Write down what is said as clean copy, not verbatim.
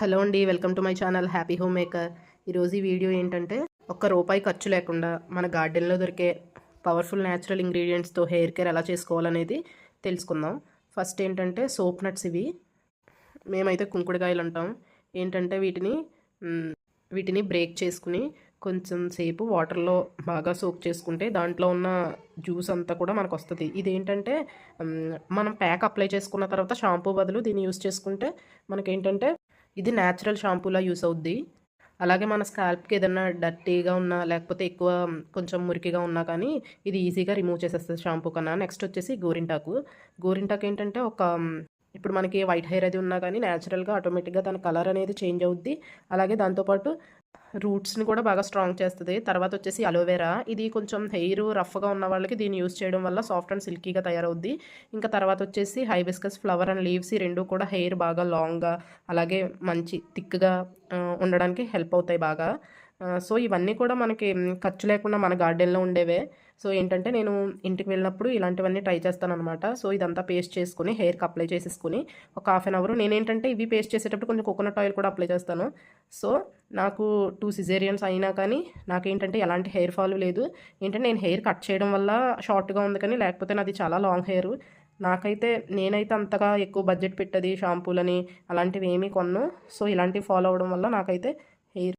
Hello అండి, welcome to my channel happy home maker. ఈరోజు ఈ వీడియో ఏంటంటే ₹1 ఖర్చు లేకుండా మన గార్డెన్లో దొరికే పవర్ఫుల్ న్యాచురల్ ఇంగ్రీడియంట్స్తో హెయిర్ కేర్ ఎలా చేసుకోవాలనేది తెలుసుకుందాం. ఫస్ట్ ఏంటంటే సోప్ నట్స్. ఇవి మేమైతే కుంకుడుకాయలు అంటాం. ఏంటంటే వీటిని బ్రేక్ చేసుకుని కొంచెం సేపు వాటర్లో బాగా సోక్ చేసుకుంటే దాంట్లో ఉన్న జ్యూస్ అంతా కూడా మనకు వస్తుంది. ఇదేంటంటే మనం ప్యాక్ అప్లై చేసుకున్న తర్వాత షాంపూ బదులు దీన్ని యూస్ చేసుకుంటే మనకేంటంటే ఇది న్యాచురల్ షాంపూలా యూస్ అవుద్ది. అలాగే మన స్కాల్ప్కి ఏదన్నా డర్టీగా ఉన్నా లేకపోతే ఎక్కువ కొంచెం మురికిగా ఉన్నా కానీ ఇది ఈజీగా రిమూవ్ చేసేస్తుంది షాంపూ కన్నా. నెక్స్ట్ వచ్చేసి గోరింటాకు ఏంటంటే ఇప్పుడు మనకి వైట్ హెయిర్ అది ఉన్నా కానీ న్యాచురల్గా ఆటోమేటిక్గా తన కలర్ అనేది చేంజ్ అవుద్ది. అలాగే దాంతోపాటు రూట్స్ని కూడా బాగా స్ట్రాంగ్ చేస్తుంది. తర్వాత వచ్చేసి అలోవెరా. ఇది కొంచెం హెయిర్ రఫ్గా ఉన్న వాళ్ళకి దీన్ని యూస్ చేయడం వల్ల సాఫ్ట్ అండ్ సిల్కీగా తయారవుద్ది. ఇంకా తర్వాత వచ్చేసి హైబిస్కస్ ఫ్లవర్ అండ్ లీవ్స్. ఈ రెండు కూడా హెయిర్ బాగా లాంగ్గా అలాగే మంచి థిక్గా ఉండడానికి హెల్ప్ అవుతాయి బాగా. సో ఇవన్నీ కూడా మనకి ఖర్చు లేకుండా మన గార్డెన్లో ఉండేవే. సో ఏంటంటే నేను ఇంటికి వెళ్ళినప్పుడు ఇలాంటివన్నీ ట్రై చేస్తానన్నమాట. సో ఇదంతా పేస్ట్ చేసుకుని హెయిర్కి అప్లై చేసేసుకుని ఒక హాఫ్ అన్ అవర్ నేనేంటంటే ఇవి పేస్ట్ చేసేటప్పుడు కొంచెం కోకోనట్ ఆయిల్ కూడా అప్లై చేస్తాను. సో నాకు 2 సిజేరియన్స్ అయినా కానీ నాకేంటంటే ఎలాంటి హెయిర్ ఫాల్ లేదు. ఏంటంటే నేను హెయిర్ కట్ చేయడం వల్ల షార్ట్గా ఉంది, కానీ లేకపోతే నాది చాలా లాంగ్ హెయిర్. నేనైతే అంతగా ఎక్కువ బడ్జెట్ పెట్టది షాంపూలని అలాంటివి ఏమీ కొన్ను. సో ఇలాంటివి ఫాలో అవ్వడం వల్ల నాకైతే హెయిర్